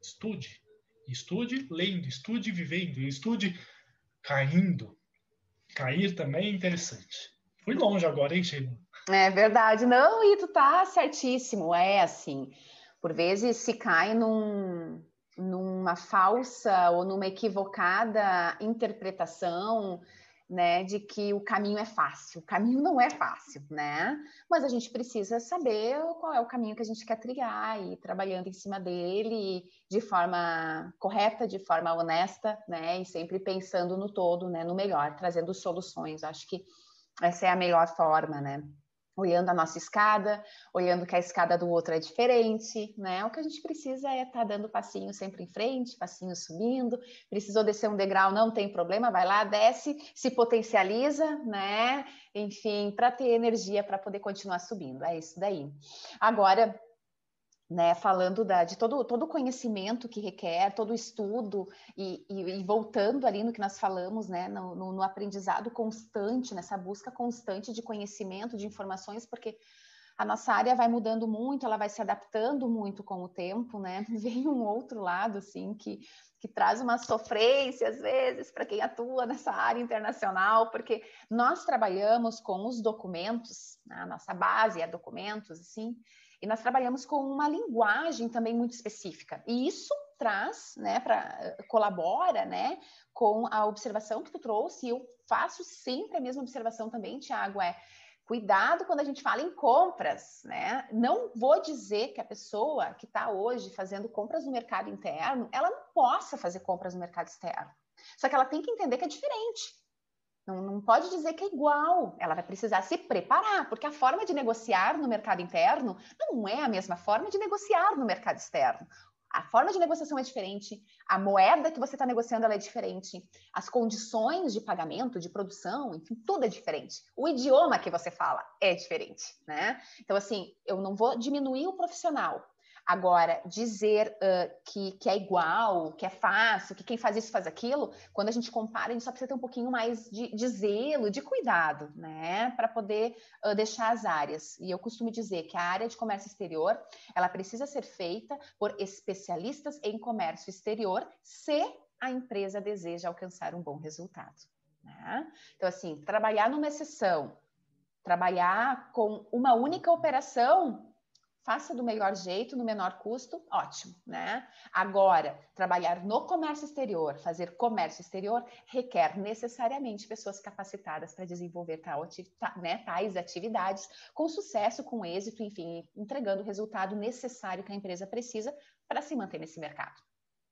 Estude. Estude lendo, estude vivendo, estude caindo. Cair também é interessante. Fui longe agora, hein, Sheila? É verdade. Não, e tu tá certíssimo. É assim, por vezes se cai numa falsa ou numa equivocada interpretação né, de que o caminho é fácil. O caminho não é fácil, né? Mas a gente precisa saber qual é o caminho que a gente quer trilhar e ir trabalhando em cima dele de forma correta, de forma honesta, né? E sempre pensando no todo, né, no melhor, trazendo soluções. Acho que essa é a melhor forma, né? Olhando a nossa escada, olhando que a escada do outro é diferente, né? O que a gente precisa é estar dando passinho sempre em frente, passinho subindo. Precisou descer um degrau, não tem problema, vai lá, desce, se potencializa, né? Enfim, para ter energia para poder continuar subindo. É isso daí. Agora, né, falando de todo o conhecimento que requer, todo o estudo, e voltando ali no que nós falamos, né, no aprendizado constante, nessa busca constante de conhecimento, de informações, porque a nossa área vai mudando muito, ela vai se adaptando muito com o tempo, né? Vem um outro lado, assim, que traz uma sofrência, às vezes, para quem atua nessa área internacional, porque nós trabalhamos com os documentos, né? A nossa base é documentos, assim, e nós trabalhamos com uma linguagem também muito específica. E isso traz, né, colabora, né, com a observação que tu trouxe, e eu faço sempre a mesma observação também, Tiago, cuidado quando a gente fala em compras, né? Não vou dizer que a pessoa que está hoje fazendo compras no mercado interno, ela não possa fazer compras no mercado externo. Só que ela tem que entender que é diferente. Não pode dizer que é igual. Ela vai precisar se preparar, porque a forma de negociar no mercado interno não é a mesma forma de negociar no mercado externo. A forma de negociação é diferente, a moeda que você está negociando ela é diferente, as condições de pagamento, de produção, enfim, tudo é diferente. O idioma que você fala é diferente, né? Então, assim, eu não vou diminuir o profissional. Agora, dizer que é igual, que é fácil, que quem faz isso faz aquilo, quando a gente compara, a gente só precisa ter um pouquinho mais de zelo, de cuidado, né? Para poder deixar as áreas. E eu costumo dizer que a área de comércio exterior, ela precisa ser feita por especialistas em comércio exterior, se a empresa deseja alcançar um bom resultado, né? Então, assim, trabalhar numa exceção, trabalhar com uma única operação, faça do melhor jeito, no menor custo, ótimo, né? Agora, trabalhar no comércio exterior, fazer comércio exterior, requer necessariamente pessoas capacitadas para desenvolver tais atividades com sucesso, com êxito, enfim, entregando o resultado necessário que a empresa precisa para se manter nesse mercado.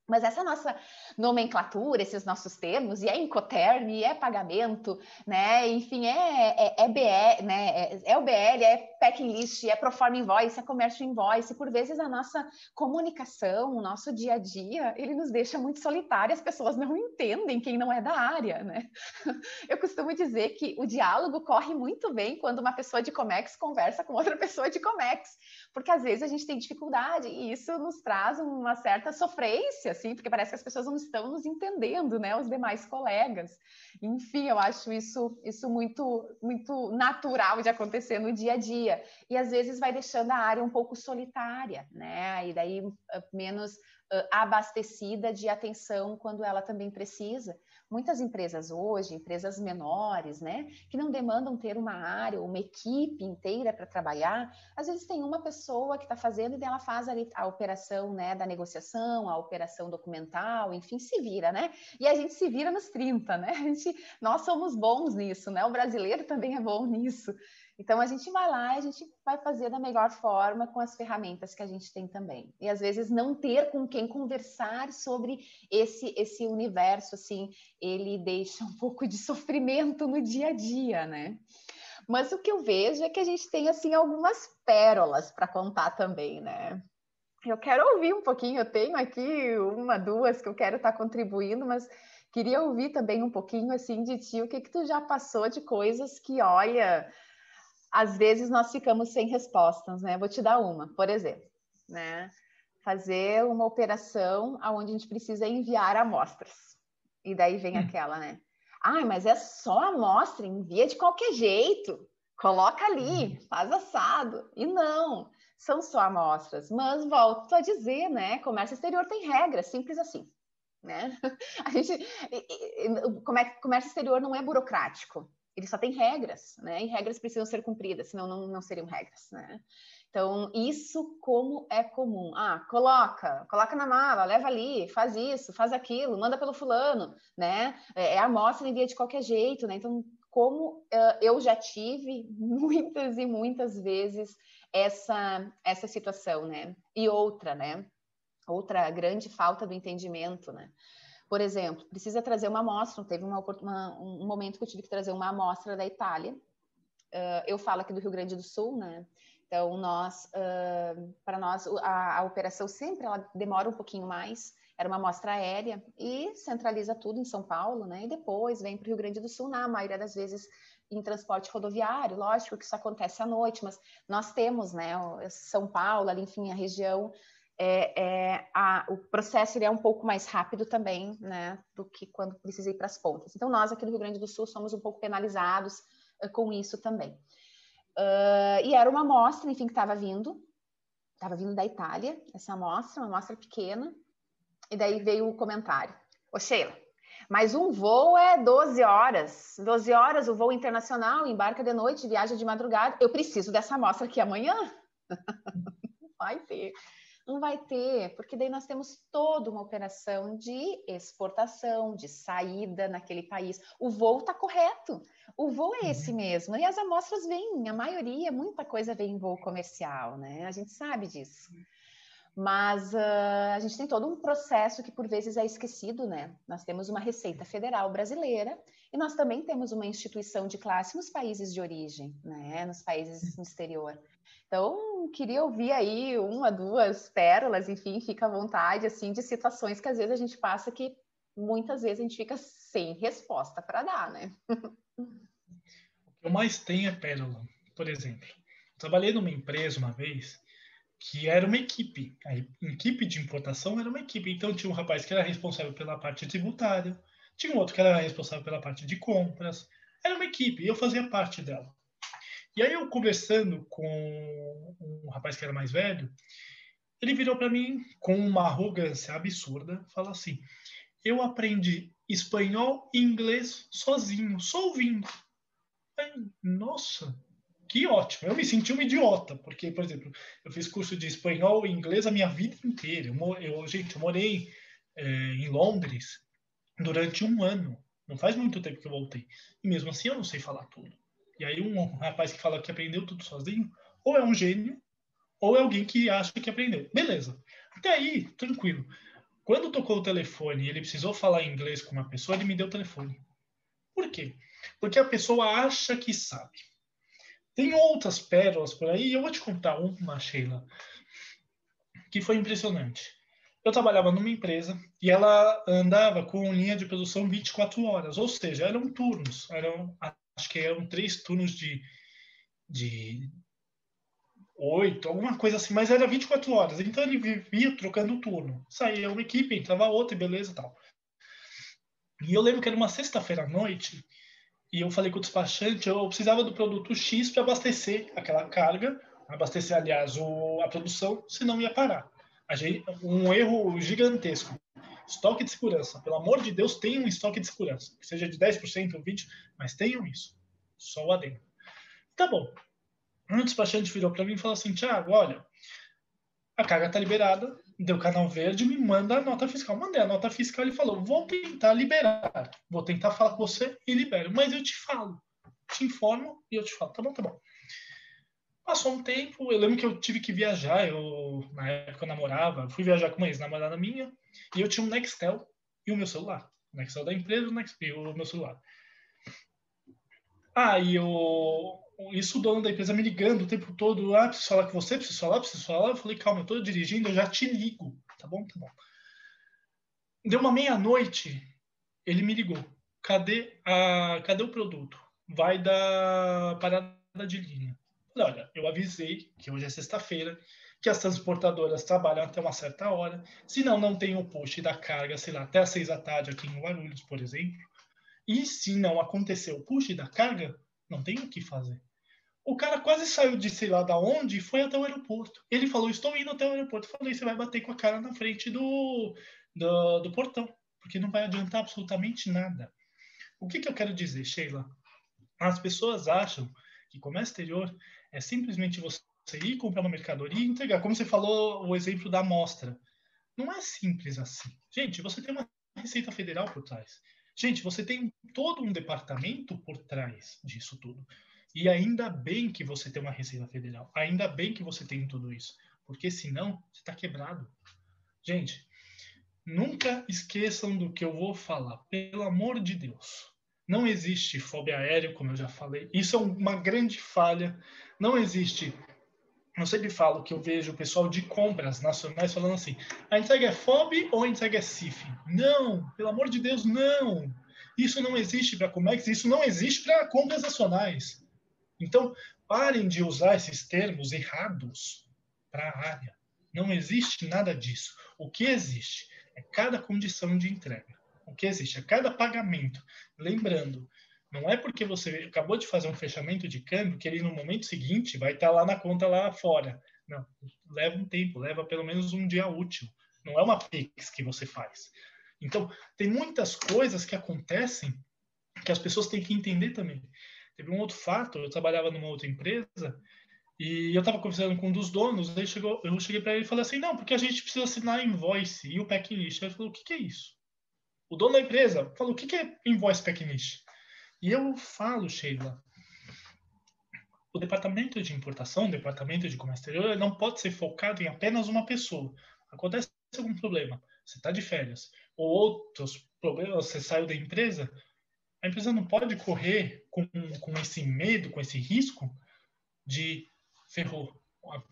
Mas essa nossa nomenclatura, esses nossos termos, e é Incoterm, e é pagamento, né? Enfim, é BL, né? É o BL, é packing list, é proforma invoice, é commercial invoice. Por vezes a nossa comunicação, o nosso dia a dia, ele nos deixa muito solitário, as pessoas não entendem quem não é da área, né? Eu costumo dizer que o diálogo corre muito bem quando uma pessoa de Comex conversa com outra pessoa de Comex, porque às vezes a gente tem dificuldade e isso nos traz uma certa sofrência, assim, porque parece que as pessoas não estão nos entendendo, né, os demais colegas. Enfim, eu acho isso muito, muito natural de acontecer no dia a dia. E às vezes vai deixando a área um pouco solitária, né, e daí menos abastecida de atenção quando ela também precisa. Muitas empresas hoje, empresas menores, né, que não demandam ter uma área, uma equipe inteira para trabalhar, às vezes tem uma pessoa que está fazendo e ela faz ali a operação, né, da negociação, a operação documental, enfim, se vira, né? E a gente se vira nos 30, né? Nós somos bons nisso, né? O brasileiro também é bom nisso. Então, a gente vai lá e a gente vai fazer da melhor forma com as ferramentas que a gente tem também. E, às vezes, não ter com quem conversar sobre esse universo, assim, ele deixa um pouco de sofrimento no dia a dia, né? Mas o que eu vejo é que a gente tem, assim, algumas pérolas para contar também, né? Eu quero ouvir um pouquinho, eu tenho aqui uma, duas que eu quero estar contribuindo, mas queria ouvir também um pouquinho, assim, de ti, o que tu já passou de coisas que, olha, às vezes nós ficamos sem respostas, né? Vou te dar uma, por exemplo, né? Fazer uma operação onde a gente precisa enviar amostras. E daí vem aquela, né? Ah, mas é só amostra, envia de qualquer jeito. Coloca ali, faz assado. E não, são só amostras. Mas volto a dizer, né? Comércio exterior tem regras, simples assim. Né? A gente, comércio exterior não é burocrático. ele só tem regras, né? E regras precisam ser cumpridas, senão não seriam regras, né? Então, isso como é comum. Coloca na mala, leva ali, faz isso, faz aquilo, manda pelo fulano, né? É amostra, envia de qualquer jeito, né? Então, como eu já tive muitas e muitas vezes essa situação, né? E outra, né? Outra grande falta do entendimento, né? Por exemplo, precisa trazer uma amostra. Teve um momento que eu tive que trazer uma amostra da Itália. Eu falo aqui do Rio Grande do Sul, né? Então, para nós, a operação sempre ela demora um pouquinho mais. Era uma amostra aérea e centraliza tudo em São Paulo, né? E depois vem para o Rio Grande do Sul, na maioria das vezes em transporte rodoviário. Lógico que isso acontece à noite, mas nós temos, né? São Paulo, ali, enfim, a região. O processo ele é um pouco mais rápido também, né? Do que quando precisa ir para as pontas. Então, nós aqui no Rio Grande do Sul somos um pouco penalizados com isso também. E era uma amostra, enfim, que estava vindo da Itália, essa amostra, uma amostra pequena, e daí veio o comentário: ô Sheila, mas um voo é 12 horas o voo internacional, embarca de noite, viaja de madrugada, eu preciso dessa amostra aqui amanhã. Não vai ter, porque daí nós temos toda uma operação de exportação, de saída naquele país. O voo está correto, o voo é esse mesmo, e as amostras vêm, a maioria, muita coisa vem em voo comercial, né? A gente sabe disso. Mas a gente tem todo um processo que por vezes é esquecido, né? Nós temos uma Receita Federal brasileira e nós também temos uma instituição de classe nos países de origem, né? Nos países no exterior. Então, queria ouvir aí uma, duas pérolas, enfim, fica à vontade, assim, de situações que às vezes a gente passa que muitas vezes a gente fica sem resposta para dar, né? O que eu mais tenho é pérola. Por exemplo, trabalhei numa empresa uma vez que era uma equipe. A equipe de importação era uma equipe. Então tinha um rapaz que era responsável pela parte tributária, tinha um outro que era responsável pela parte de compras. Era uma equipe e eu fazia parte dela. E aí eu conversando com um rapaz que era mais velho, ele virou para mim com uma arrogância absurda, fala assim: "Eu aprendi espanhol e inglês sozinho, só ouvindo". Aí, nossa, que ótimo. Eu me senti um idiota, porque, por exemplo, eu fiz curso de espanhol e inglês a minha vida inteira. Eu morei em Londres durante um ano. Não faz muito tempo que eu voltei. E mesmo assim eu não sei falar tudo. E aí um rapaz que fala que aprendeu tudo sozinho, ou é um gênio, ou é alguém que acha que aprendeu. Beleza. Até aí, tranquilo. Quando tocou o telefone e ele precisou falar inglês com uma pessoa, ele me deu o telefone. Por quê? Porque a pessoa acha que sabe. Tem outras pérolas por aí, eu vou te contar uma, Sheila, que foi impressionante. Eu trabalhava numa empresa e ela andava com linha de produção 24 horas, ou seja, eram turnos, acho que eram 3 turnos de 8, alguma coisa assim, mas era 24 horas, então ele vivia trocando turno. Saía uma equipe, entrava outra, beleza e tal. E eu lembro que era uma sexta-feira à noite e eu falei com o despachante, eu precisava do produto X para abastecer aquela carga, abastecer, aliás, a produção, senão ia parar. Um erro gigantesco. Estoque de segurança. Pelo amor de Deus, tenham um estoque de segurança. Que seja de 10% ou 20%, mas tenham isso. Só o adendo. Tá bom. Um despachante virou para mim e falou assim: Thiago, olha, a carga está liberada, deu canal verde, me manda a nota fiscal. Mandei a nota fiscal e ele falou: vou tentar liberar, vou tentar falar com você e libero, mas eu te falo, te informo e eu te falo. Tá bom, tá bom. Passou um tempo, eu lembro que eu tive que viajar, na época eu namorava, fui viajar com uma ex-namorada minha, e eu tinha um Nextel e o meu celular. O Nextel da empresa e o meu celular. Isso o dono da empresa me ligando o tempo todo, preciso falar com você, preciso falar. Eu falei, calma, eu tô dirigindo, eu já te ligo. Tá bom, tá bom. Deu uma meia-noite, ele me ligou. Cadê o produto? Vai dar parada de linha. Olha, eu avisei que hoje é sexta-feira, que as transportadoras trabalham até uma certa hora. Se não tem o push da carga, sei lá, até às 6 da tarde aqui em Guarulhos, por exemplo. E se não acontecer o push da carga, não tem o que fazer. O cara quase saiu de sei lá da onde e foi até o aeroporto. Ele falou, estou indo até o aeroporto. Eu falei, você vai bater com a cara na frente do portão, porque não vai adiantar absolutamente nada. O que eu quero dizer, Sheila? As pessoas acham que comércio exterior é simplesmente você ir comprar uma mercadoria e entregar. Como você falou, o exemplo da amostra. Não é simples assim. Gente, você tem uma Receita Federal por trás. Gente, você tem todo um departamento por trás disso tudo. E ainda bem que você tem uma Receita Federal. Ainda bem que você tem tudo isso. Porque senão, você está quebrado. Gente, nunca esqueçam do que eu vou falar. Pelo amor de Deus. Não existe fobia aérea, como eu já falei. Isso é uma grande falha. Não existe. Eu sempre falo que eu vejo o pessoal de compras nacionais falando assim: a entrega é FOB ou a entrega é CIF? Não, pelo amor de Deus, não. Isso não existe para Comex, isso não existe para compras nacionais. Então, parem de usar esses termos errados para a área. Não existe nada disso. O que existe é cada condição de entrega. O que existe é cada pagamento. Lembrando, não é porque você acabou de fazer um fechamento de câmbio que ele no momento seguinte vai estar lá na conta lá fora. Não, leva um tempo, leva pelo menos um dia útil. Não é uma Pix que você faz. Então, tem muitas coisas que acontecem que as pessoas têm que entender também. Teve um outro fato, eu trabalhava numa outra empresa e eu estava conversando com um dos donos, aí eu cheguei para ele e falei assim, não, porque a gente precisa assinar a invoice e o packlist. Ele falou, o que é isso? O dono da empresa falou, o que é invoice packlist? E eu falo, Sheila, o departamento de importação, o departamento de comércio exterior, não pode ser focado em apenas uma pessoa. Acontece algum problema, você está de férias, ou outros problemas, você saiu da empresa, a empresa não pode correr com esse medo, com esse risco de ferrou.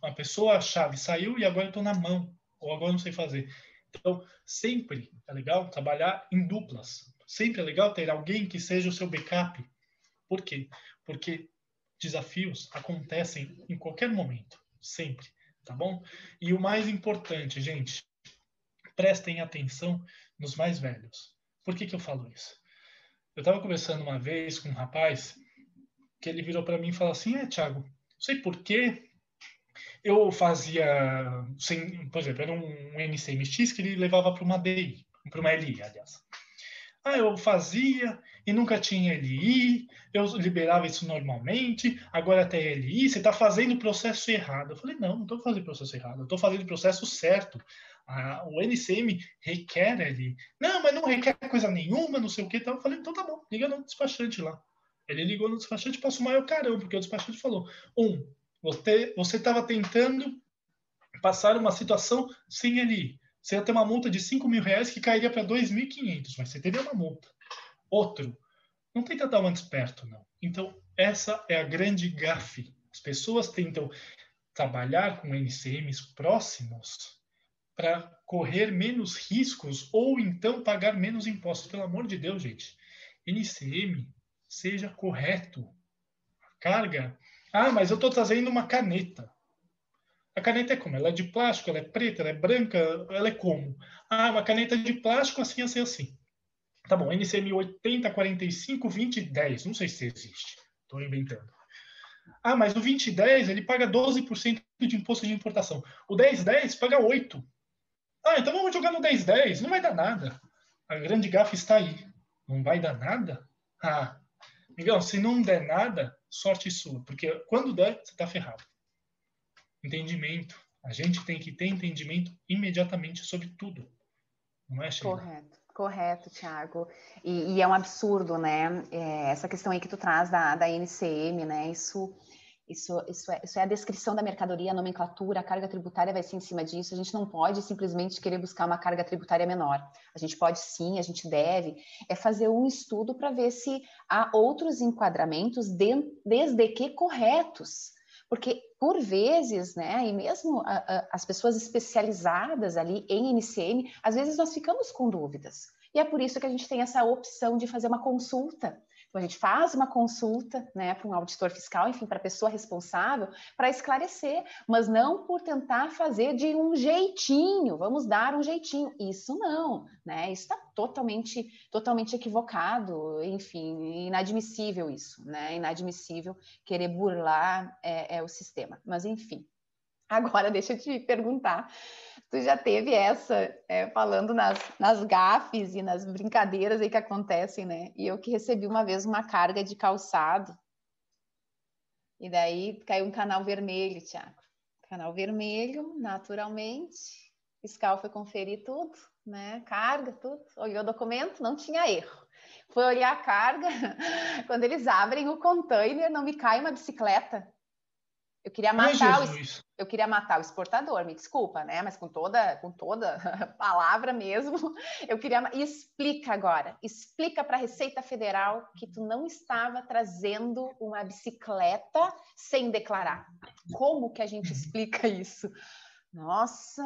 A pessoa-chave saiu e agora eu estou na mão, ou agora eu não sei fazer. Então, sempre é legal trabalhar em duplas. Sempre é legal ter alguém que seja o seu backup. Por quê? Porque desafios acontecem em qualquer momento, sempre, tá bom? E o mais importante, gente, prestem atenção nos mais velhos. Por que eu falo isso? Eu estava conversando uma vez com um rapaz que ele virou para mim e falou assim: Thiago, não sei por quê, eu fazia, sem, por exemplo, era um NCMX que ele levava para uma DI, para uma LI, aliás. Eu fazia e nunca tinha LI, eu liberava isso normalmente, agora tem LI, você está fazendo o processo errado. Eu falei, não estou fazendo o processo errado, eu estou fazendo o processo certo. O NCM requer LI. Não, mas não requer coisa nenhuma, não sei o que. Então eu falei, então tá bom, liga no despachante lá. Ele ligou no despachante e passou o maior carão, porque o despachante falou, você estava tentando passar uma situação sem LI. Você ia ter uma multa de R$ 5.000 que cairia para 2.500, mas você teria uma multa. Outro, não tenta dar um desperto, não. Então, essa é a grande gafe. As pessoas tentam trabalhar com NCMs próximos para correr menos riscos ou então pagar menos impostos. Pelo amor de Deus, gente. NCM, seja correto. Carga. Mas eu estou trazendo uma caneta. A caneta é como? Ela é de plástico, ela é preta, ela é branca, ela é como? Uma caneta de plástico assim, assim, assim. Tá bom, NCM 80, 45, 20, 10. Não sei se existe. Estou inventando. Mas o 2010 ele paga 12% de imposto de importação. O 1010 paga 8%. Então vamos jogar no 1010. Não vai dar nada. A grande gafa está aí. Não vai dar nada? Miguel, se não der nada, sorte sua. Porque quando der, você está ferrado. Entendimento. A gente tem que ter entendimento imediatamente sobre tudo. Não é, Sheila? Correto, Thiago. E é um absurdo, né? Essa questão aí que tu traz da NCM, né? Isso é a descrição da mercadoria, a nomenclatura, a carga tributária vai ser em cima disso. A gente não pode simplesmente querer buscar uma carga tributária menor. A gente pode sim, a gente deve, fazer um estudo para ver se há outros enquadramentos, desde que corretos. Porque, por vezes, né, e mesmo as pessoas especializadas ali em NCM, às vezes nós ficamos com dúvidas. E é por isso que a gente tem essa opção de fazer uma consulta. Então, a gente faz uma consulta, né, para um auditor fiscal, enfim, para a pessoa responsável, para esclarecer, mas não por tentar fazer de um jeitinho, vamos dar um jeitinho. Isso não, né? Isso está totalmente equivocado, enfim, inadmissível isso, né? Inadmissível querer burlar o sistema. Mas, enfim, Agora, deixa eu te perguntar, tu já teve essa, falando nas gafes e nas brincadeiras aí que acontecem, né? E eu que recebi uma vez uma carga de calçado, e daí caiu um canal vermelho, Thiago. Canal vermelho, naturalmente. O fiscal foi conferir tudo, né? Carga, tudo. Olhou o documento, não tinha erro. Foi olhar a carga, quando eles abrem o container, não me cai uma bicicleta. Eu queria Ai, matar Jesus. eu queria matar o exportador, me desculpa, né? Mas com toda palavra mesmo, eu queria. Explica agora, explica para a Receita Federal que tu não estava trazendo uma bicicleta sem declarar. Como que a gente explica isso? Nossa,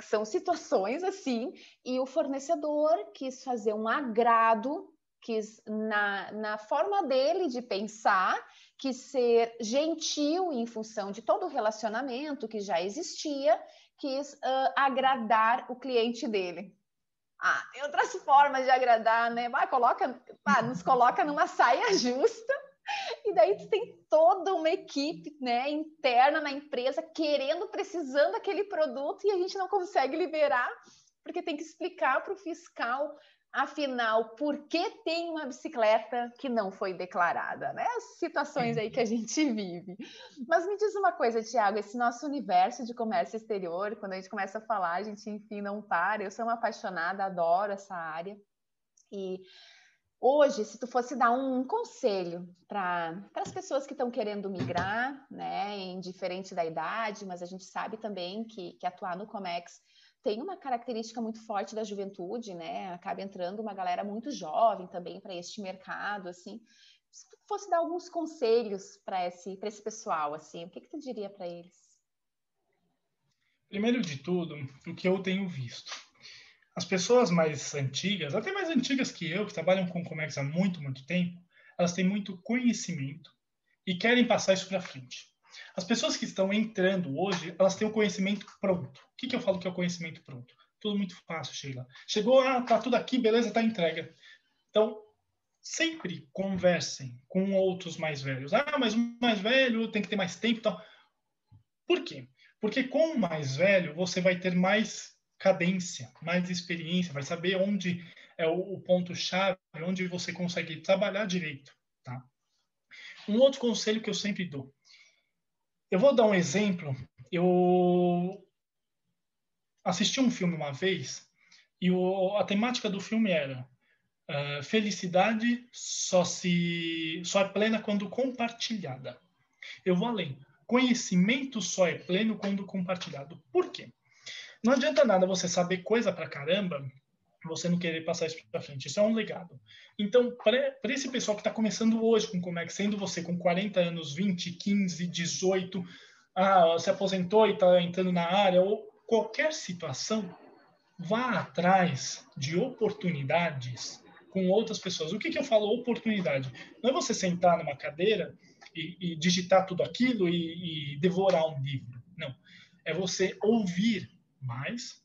são situações assim, e o fornecedor quis fazer um agrado, quis, na forma dele de pensar, quis ser gentil em função de todo o relacionamento que já existia, quis agradar o cliente dele. Tem outras formas de agradar, né? Nos coloca numa saia justa, e daí tu tem toda uma equipe, né, interna na empresa precisando daquele produto, e a gente não consegue liberar, porque tem que explicar para o fiscal, afinal, por que tem uma bicicleta que não foi declarada, né? As situações aí que a gente vive. Mas me diz uma coisa, Thiago, esse nosso universo de comércio exterior, quando a gente começa a falar, a gente, enfim, não para. Eu sou uma apaixonada, adoro essa área. E hoje, se tu fosse dar um conselho para as pessoas que estão querendo migrar, né, indiferente da idade, mas a gente sabe também que atuar no Comex tem uma característica muito forte da juventude, né? Acaba entrando uma galera muito jovem também para este mercado, assim. Se tu fosse dar alguns conselhos para esse pessoal, assim, o que tu diria para eles? Primeiro de tudo, o que eu tenho visto. As pessoas mais antigas, até mais antigas que eu, que trabalham com Comex há muito, muito tempo, elas têm muito conhecimento e querem passar isso para frente. As pessoas que estão entrando hoje, elas têm o conhecimento pronto. O que eu falo que é o conhecimento pronto? Tudo muito fácil, Sheila. Chegou, tá tudo aqui, beleza, tá entrega. Então, sempre conversem com outros mais velhos. Mas o mais velho tem que ter mais tempo e tal. Por quê? Porque com o mais velho, você vai ter mais cadência, mais experiência, vai saber onde é o ponto-chave, onde você consegue trabalhar direito. Tá? Um outro conselho que eu sempre dou. Eu vou dar um exemplo. Eu assisti um filme uma vez e a temática do filme era felicidade só é plena quando compartilhada. Eu vou além. Conhecimento só é pleno quando compartilhado. Por quê? Não adianta nada você saber coisa pra caramba, você não querer passar isso pra frente. Isso é um legado. Então, para esse pessoal que está começando hoje com Comex, sendo você com 40 anos, 20, 15, 18, se aposentou e está entrando na área, ou qualquer situação, vá atrás de oportunidades com outras pessoas. O que eu falo oportunidade? Não é você sentar numa cadeira e digitar tudo aquilo e devorar um livro. Não. É você ouvir mais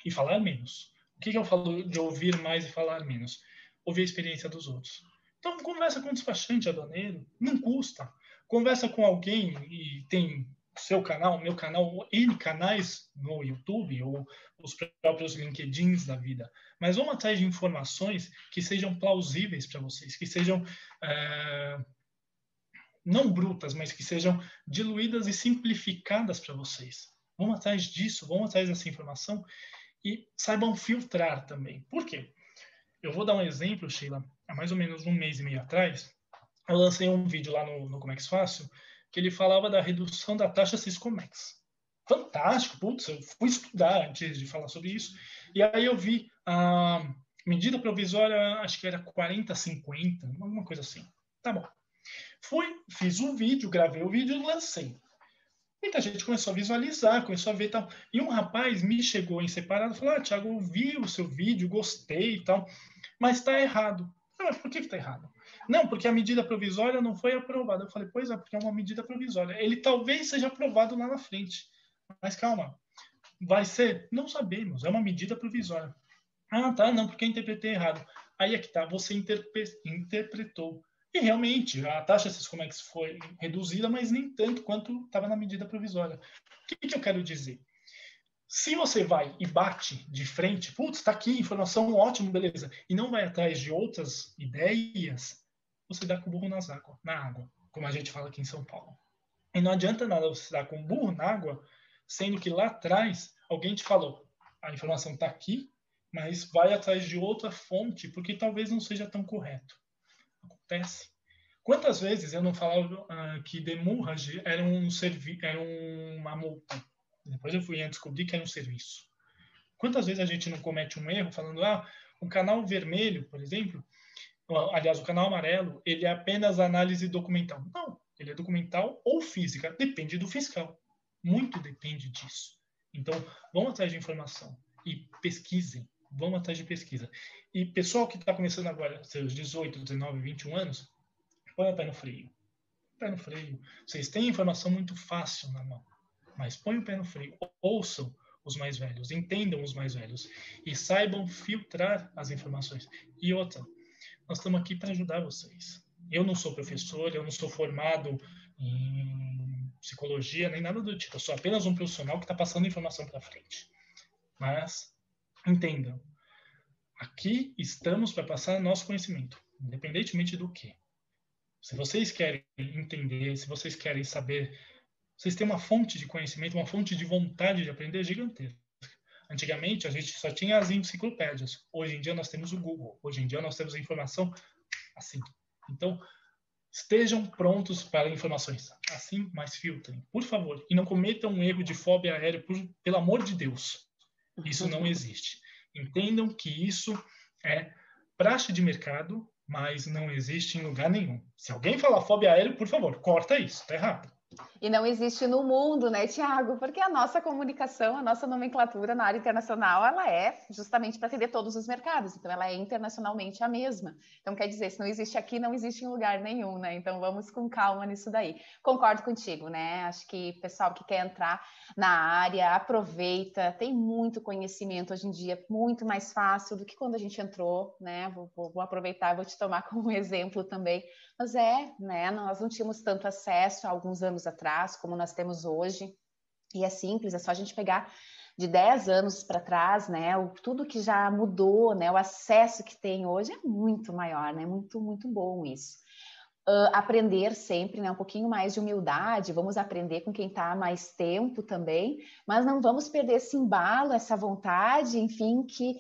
e falar menos. O que eu falo de ouvir mais e falar menos? Ouvir a experiência dos outros. Então, conversa com um despachante aduaneiro, não custa. Conversa com alguém e tem seu canal, meu canal, N canais no YouTube ou os próprios LinkedIns da vida. Mas vamos atrás de informações que sejam plausíveis para vocês, que sejam não brutas, mas que sejam diluídas e simplificadas para vocês. Vamos atrás disso, vamos atrás dessa informação e saibam filtrar também. Por quê? Eu vou dar um exemplo, Sheila. Há mais ou menos um mês e meio atrás, eu lancei um vídeo lá no Comex Fácil que ele falava da redução da taxa Siscomex. Fantástico, putz, eu fui estudar antes de falar sobre isso. E aí eu vi a medida provisória, acho que era 40-50, alguma coisa assim. Tá bom. Fiz um vídeo, gravei o vídeo e lancei. Muita gente começou a visualizar, começou a ver e tal. E um rapaz me chegou em separado e falou: Thiago, eu vi o seu vídeo, gostei e tal, mas está errado. Mas por que está errado? Não, porque a medida provisória não foi aprovada. Eu falei: pois é, porque é uma medida provisória. Ele talvez seja aprovado lá na frente. Mas calma, vai ser? Não sabemos, é uma medida provisória. Tá, não, porque eu interpretei errado. Aí é que tá, você interpretou. E realmente, a taxa Siscomex foi reduzida, mas nem tanto quanto estava na medida provisória. O que eu quero dizer? Se você vai e bate de frente, putz, está aqui, informação, ótimo, beleza, e não vai atrás de outras ideias, você dá com o burro na água, como a gente fala aqui em São Paulo. E não adianta nada você dar com o burro na água, sendo que lá atrás alguém te falou, a informação está aqui, mas vai atrás de outra fonte, porque talvez não seja tão correto. Acontece. Quantas vezes eu não falava que demurrage era uma multa? Depois eu fui a descobrir que era um serviço. Quantas vezes a gente não comete um erro falando, o canal vermelho, por exemplo, aliás, o canal amarelo, ele é apenas análise documental. Não, ele é documental ou física, depende do fiscal. Muito depende disso. Então, vão atrás de informação e pesquisem. Vão atrás de pesquisa. E pessoal que está começando agora, seus 18, 19, 21 anos, põe o pé no freio. Pé no freio. Vocês têm informação muito fácil na mão, mas põe o pé no freio. Ouçam os mais velhos, entendam os mais velhos e saibam filtrar as informações. E outra, nós estamos aqui para ajudar vocês. Eu não sou professor, eu não sou formado em psicologia, nem nada do tipo. Eu sou apenas um profissional que está passando informação para frente. Mas, entendam, aqui estamos para passar nosso conhecimento, independentemente do que. Se vocês querem entender, se vocês querem saber, vocês têm uma fonte de conhecimento, uma fonte de vontade de aprender gigantesca. Antigamente, a gente só tinha as enciclopédias. Hoje em dia, nós temos o Google. Hoje em dia, nós temos a informação assim. Então, estejam prontos para informações assim, mas filtrem, por favor. E não cometam um erro de fobia aérea, pelo amor de Deus. Isso não existe. Entendam que isso é praxe de mercado, mas não existe em lugar nenhum. Se alguém falar fobia aérea, por favor, corta isso, tá errado. E não existe no mundo, né, Tiago? Porque a nossa comunicação, a nossa nomenclatura na área internacional, ela é justamente para atender todos os mercados. Então, ela é internacionalmente a mesma. Então, quer dizer, se não existe aqui, não existe em lugar nenhum, né? Então, vamos com calma nisso daí. Concordo contigo, né? Acho que o pessoal que quer entrar na área, aproveita, tem muito conhecimento hoje em dia, muito mais fácil do que quando a gente entrou, né? Vou aproveitar, vou te tomar como exemplo também. Mas né? Nós não tínhamos tanto acesso há alguns anos atrás como nós temos hoje. E é simples, é só a gente pegar de 10 anos para trás, né? Tudo que já mudou, né? O acesso que tem hoje é muito maior, né? Muito, muito bom isso. Aprender sempre, né? Um pouquinho mais de humildade, vamos aprender com quem está há mais tempo também, mas não vamos perder esse embalo, essa vontade, enfim, que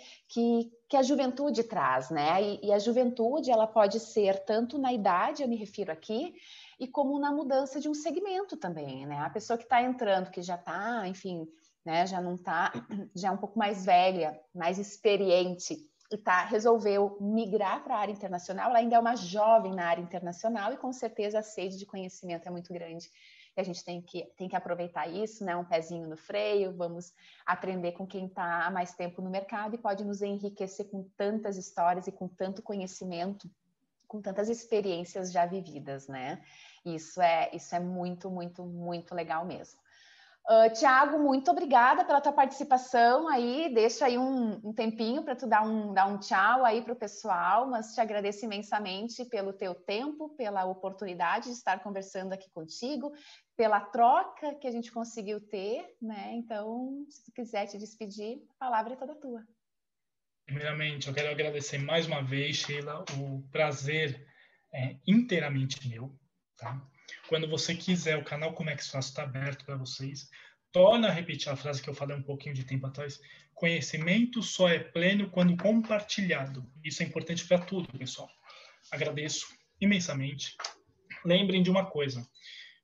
a juventude traz, né? E a juventude, ela pode ser tanto na idade, eu me refiro aqui, e como na mudança de um segmento também, né? A pessoa que está entrando, que já está, enfim, né? Já não está, já é um pouco mais velha, mais experiente, e resolveu migrar para a área internacional, ela ainda é uma jovem na área internacional e com certeza a sede de conhecimento é muito grande. E a gente tem que aproveitar isso, né? Um pezinho no freio, vamos aprender com quem está há mais tempo no mercado e pode nos enriquecer com tantas histórias e com tanto conhecimento, com tantas experiências já vividas, né? Isso é muito, muito, muito legal mesmo. Tiago, muito obrigada pela tua participação aí, deixa aí um tempinho para tu dar um tchau aí para o pessoal, mas te agradeço imensamente pelo teu tempo, pela oportunidade de estar conversando aqui contigo, pela troca que a gente conseguiu ter, né? Então, se tu quiser te despedir, a palavra é toda tua. Primeiramente, eu quero agradecer mais uma vez, Sheila, o prazer é inteiramente meu, tá? Quando você quiser, o canal Como é que Faço está aberto para vocês. Torna a repetir a frase que eu falei um pouquinho de tempo atrás. Conhecimento só é pleno quando compartilhado. Isso é importante para tudo, pessoal. Agradeço imensamente. Lembrem de uma coisa.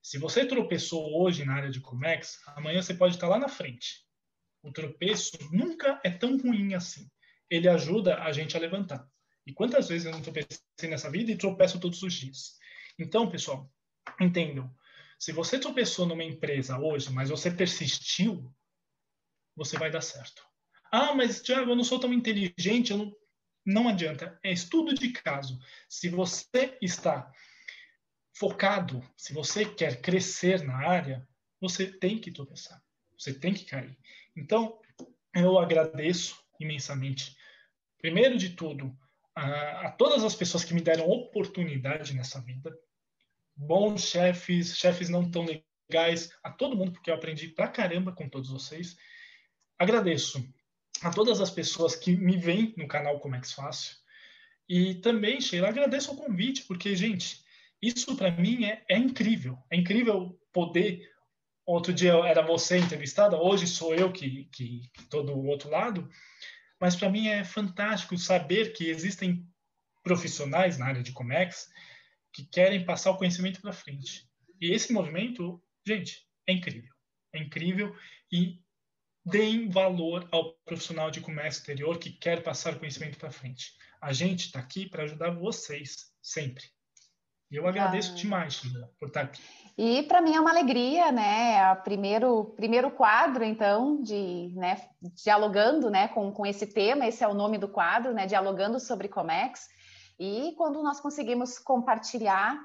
Se você tropeçou hoje na área de Comex, amanhã você pode estar lá na frente. O tropeço nunca é tão ruim assim. Ele ajuda a gente a levantar. E quantas vezes eu não tropecei nessa vida e tropeço todos os dias? Então, pessoal, entendam. Se você tropeçou numa empresa hoje, mas você persistiu, você vai dar certo. Mas, Thiago, eu não sou tão inteligente, não adianta. É estudo de caso. Se você está focado, se você quer crescer na área, você tem que tropeçar. Você tem que cair. Então, eu agradeço imensamente. Primeiro de tudo, a todas as pessoas que me deram oportunidade nessa vida, bons chefes, chefes não tão legais, a todo mundo, porque eu aprendi pra caramba com todos vocês. Agradeço a todas as pessoas que me veem no canal Comex Fácil. E também, Sheila, agradeço o convite, porque, gente, isso para mim é incrível. É incrível poder. Outro dia era você entrevistada, hoje sou eu que estou do outro lado, mas para mim é fantástico saber que existem profissionais na área de Comex que querem passar o conhecimento para frente. E esse movimento, gente, é incrível. É incrível e deem valor ao profissional de comércio exterior que quer passar o conhecimento para frente. A gente está aqui para ajudar vocês, sempre. E eu agradeço demais, Sheila, por estar aqui. E para mim é uma alegria, né? É o primeiro quadro, então, né, dialogando, né, com esse tema, esse é o nome do quadro, né? Dialogando sobre Comex. E quando nós conseguimos compartilhar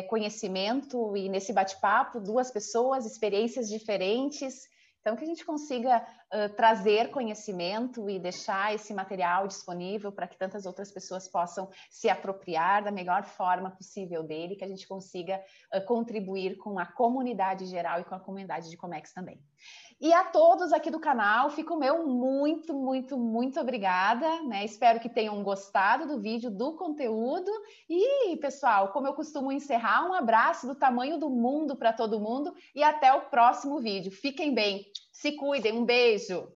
conhecimento e nesse bate-papo, duas pessoas, experiências diferentes, então que a gente consiga trazer conhecimento e deixar esse material disponível para que tantas outras pessoas possam se apropriar da melhor forma possível dele, que a gente consiga contribuir com a comunidade geral e com a comunidade de Comex também. E a todos aqui do canal, fica o meu muito, muito, muito obrigada, né? Espero que tenham gostado do vídeo, do conteúdo. E, pessoal, como eu costumo encerrar, um abraço do tamanho do mundo para todo mundo e até o próximo vídeo. Fiquem bem, se cuidem, um beijo!